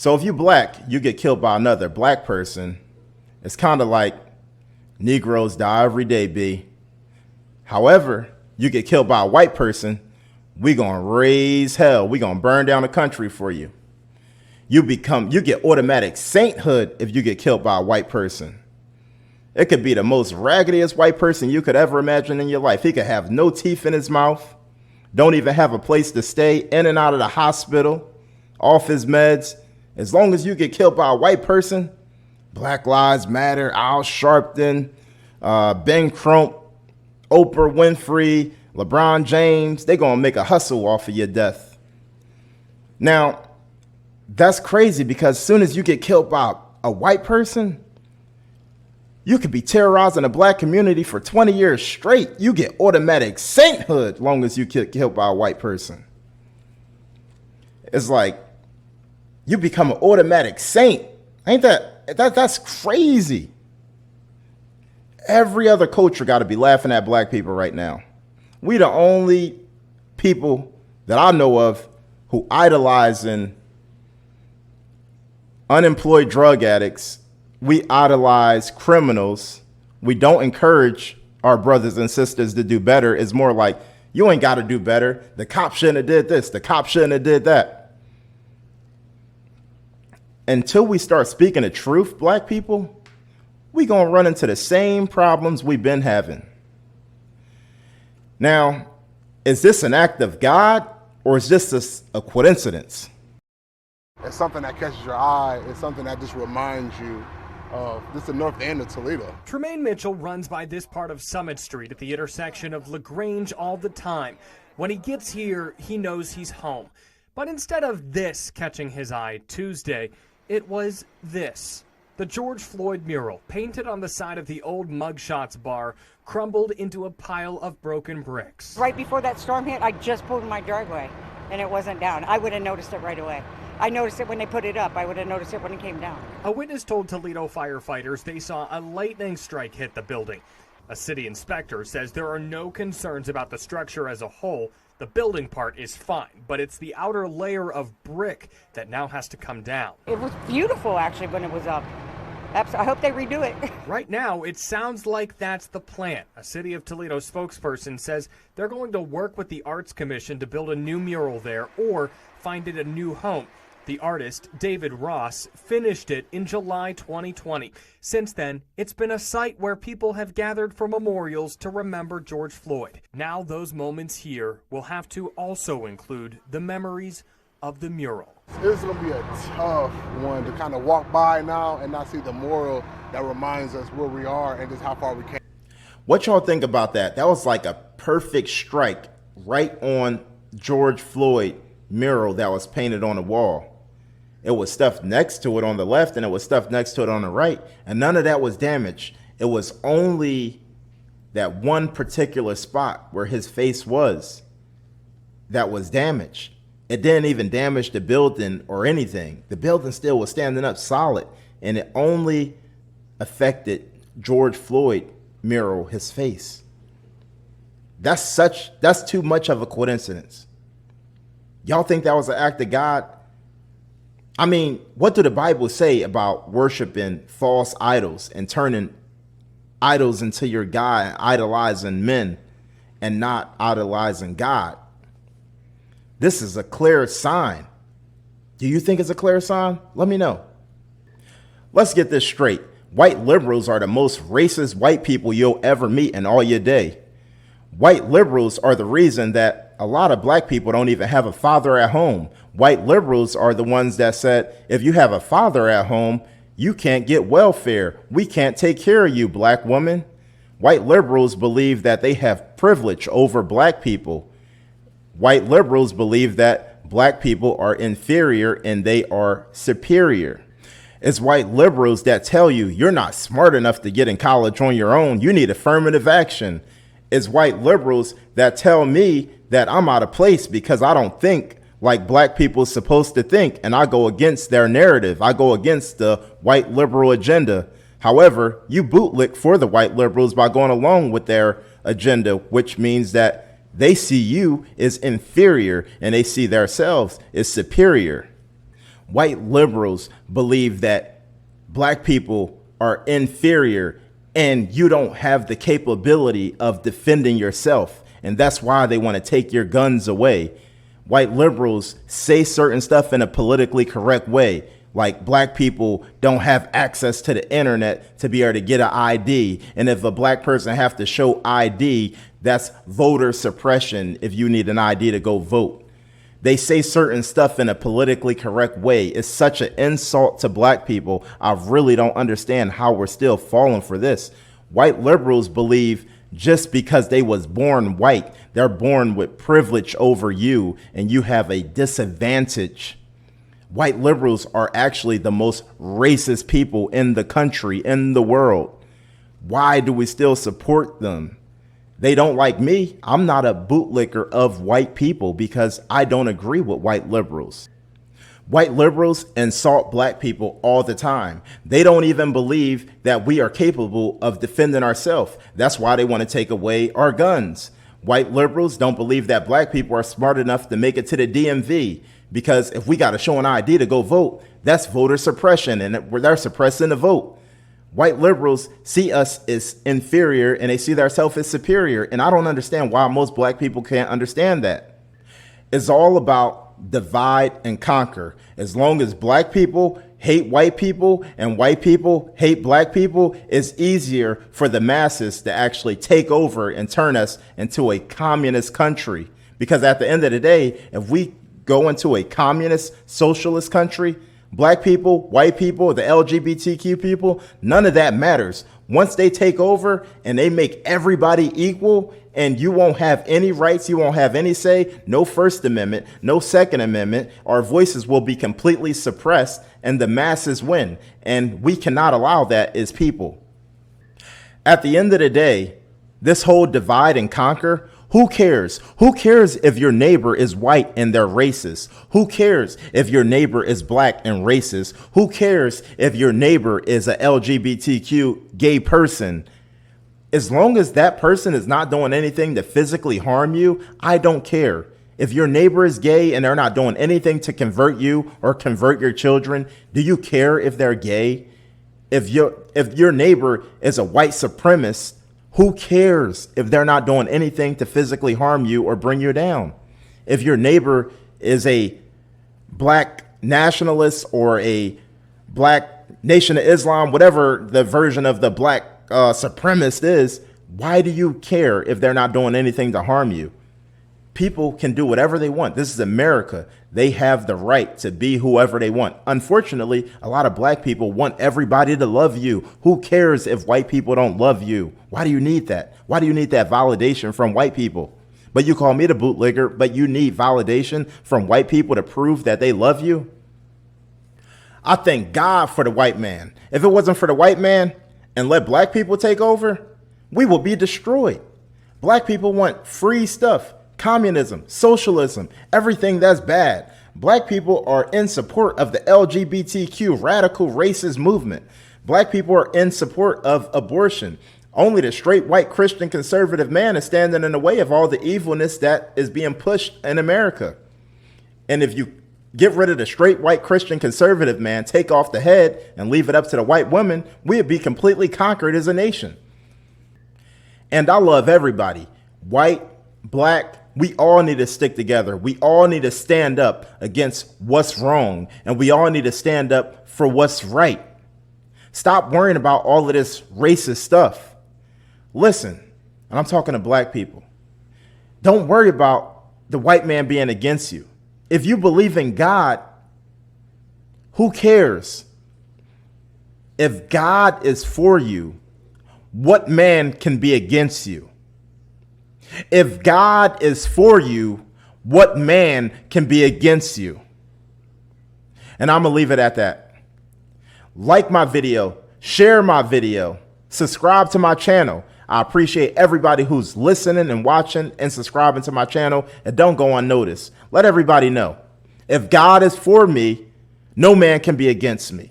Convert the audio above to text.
So if you black, you get killed by another black person. It's kind of like Negroes die every day, B. However, you get killed by a white person, we gonna raise hell. We gonna burn down the country for you. You get automatic sainthood if you get killed by a white person. It could be the most raggediest white person you could ever imagine in your life. He could have no teeth in his mouth, don't even have a place to stay, in and out of the hospital, off his meds. As long as you get killed by a white person, Black Lives Matter, Al Sharpton, Ben Crump, Oprah Winfrey, LeBron James, they're going to make a hustle off of your death. Now, that's crazy because as soon as you get killed by a white person, you could be terrorizing the black community for 20 years straight. You get automatic sainthood long as you get killed by a white person. It's like you become an automatic saint. Ain't that's crazy. Every other culture got to be laughing at black people right now. We the only people that I know of who idolizing unemployed drug addicts. We idolize criminals. We don't encourage our brothers and sisters to do better. It's more like, you ain't got to do better. The cop shouldn't have did this. The cop shouldn't have did that. Until we start speaking the truth, black people, we going to run into the same problems we've been having. Now, is this an act of God or is this a coincidence? It's something that catches your eye. It's something that just reminds you of this is the north end of Toledo. Tremaine Mitchell runs by this part of Summit Street at the intersection of LaGrange all the time. When he gets here, he knows he's home. But instead of this catching his eye Tuesday, it was this. The George Floyd mural, painted on the side of the old Mugshots bar, crumbled into a pile of broken bricks. Right before that storm hit, I just pulled in my driveway, and it wasn't down. I would have noticed it right away. I noticed it when they put it up. I would have noticed it when it came down. A witness told Toledo firefighters they saw a lightning strike hit the building. A city inspector says there are no concerns about the structure as a whole. The building part is fine, but it's the outer layer of brick that now has to come down. It was beautiful, actually, when it was up. I hope they redo it. Right now, it sounds like that's the plan. A City of Toledo spokesperson says they're going to work with the Arts Commission to build a new mural there or find it a new home. The artist, David Ross, finished it in July 2020. Since then, it's been a site where people have gathered for memorials to remember George Floyd. Now those moments here will have to also include the memories of the mural. It's going to be a tough one to kind of walk by now and not see the mural that reminds us where we are and just how far we came. What y'all think about that? That was like a perfect strike right on George Floyd mural that was painted on the wall. It was stuff next to it on the left and it was stuff next to it on the right, and none of that was damaged. It was only that one particular spot where his face was that was damaged. It didn't even damage the building or anything. The building still was standing up solid, and it only affected George Floyd mural, his face. That's too much of a coincidence. Y'all think that was an act of God? I mean, what do the Bible say about worshiping false idols and turning idols into your God and idolizing men and not idolizing God? This is a clear sign. Do you think it's a clear sign? Let me know. Let's get this straight. White liberals are the most racist white people you'll ever meet in all your day. White liberals are the reason that a lot of black people don't even have a father at home. White liberals are the ones that said, if you have a father at home, you can't get welfare. We can't take care of you, black woman. White liberals believe that they have privilege over black people. White liberals believe that black people are inferior and they are superior. It's white liberals that tell you you're not smart enough to get in college on your own. You need affirmative action. It's white liberals that tell me that I'm out of place because I don't think like black people are supposed to think, and I go against their narrative. I go against the white liberal agenda. However, you bootlick for the white liberals by going along with their agenda, which means that they see you as inferior and they see themselves as superior. White liberals believe that black people are inferior and you don't have the capability of defending yourself. And that's why they want to take your guns away. White liberals say certain stuff in a politically correct way, like black people don't have access to the internet to be able to get an ID. And if a black person have to show ID, that's voter suppression if you need an ID to go vote. They say certain stuff in a politically correct way. It's such an insult to black people. I really don't understand how we're still falling for this. White liberals believe just because they was born white, they're born with privilege over you and you have a disadvantage. White liberals are actually the most racist people in the country, in the world. Why do we still support them? They don't like me. I'm not a bootlicker of white people because I don't agree with white liberals. White liberals insult black people all the time. They don't even believe that we are capable of defending ourselves. That's why they want to take away our guns. White liberals don't believe that black people are smart enough to make it to the DMV, because if we got to show an ID to go vote, that's voter suppression and they're suppressing the vote. White liberals see us as inferior and they see themselves as superior. And I don't understand why most black people can't understand that. It's all about divide and conquer. As long as black people hate white people and white people hate black people, it's easier for the masses to actually take over and turn us into a communist country. Because at the end of the day, if we go into a communist socialist country, black people, white people, the LGBTQ people, none of that matters. Once they take over and they make everybody equal and you won't have any rights, you won't have any say, no First Amendment, no Second Amendment, our voices will be completely suppressed and the masses win. And we cannot allow that as people. At the end of the day, this whole divide and conquer, who cares? Who cares if your neighbor is white and they're racist? Who cares if your neighbor is black and racist? Who cares if your neighbor is a LGBTQ gay person? As long as that person is not doing anything to physically harm you, I don't care. If your neighbor is gay and they're not doing anything to convert you or convert your children, do you care if they're gay? If your neighbor is a white supremacist, who cares if they're not doing anything to physically harm you or bring you down? If your neighbor is a black nationalist or a black Nation of Islam, whatever the version of the black supremacist is, why do you care if they're not doing anything to harm you? People can do whatever they want. This is America. They have the right to be whoever they want. Unfortunately, a lot of black people want everybody to love you. Who cares if white people don't love you? Why do you need that? Why do you need that validation from white people? But you call me the bootlegger, but you need validation from white people to prove that they love you? I thank God for the white man. If it wasn't for the white man and let black people take over, we will be destroyed. Black people want free stuff. Communism, socialism, everything that's bad. Black people are in support of the LGBTQ radical racist movement. Black people are in support of abortion. Only the straight white Christian conservative man is standing in the way of all the evilness that is being pushed in America. And if you get rid of the straight white Christian conservative man, take off the head and leave it up to the white woman, we would be completely conquered as a nation. And I love everybody, white, black. We all need to stick together. We all need to stand up against what's wrong, and we all need to stand up for what's right. Stop worrying about all of this racist stuff. Listen, and I'm talking to black people. Don't worry about the white man being against you. If you believe in God, who cares? If God is for you, what man can be against you? If God is for you, what man can be against you? And I'm going to leave it at that. Like my video, share my video, subscribe to my channel. I appreciate everybody who's listening and watching and subscribing to my channel, and don't go unnoticed. Let everybody know. If God is for me, no man can be against me.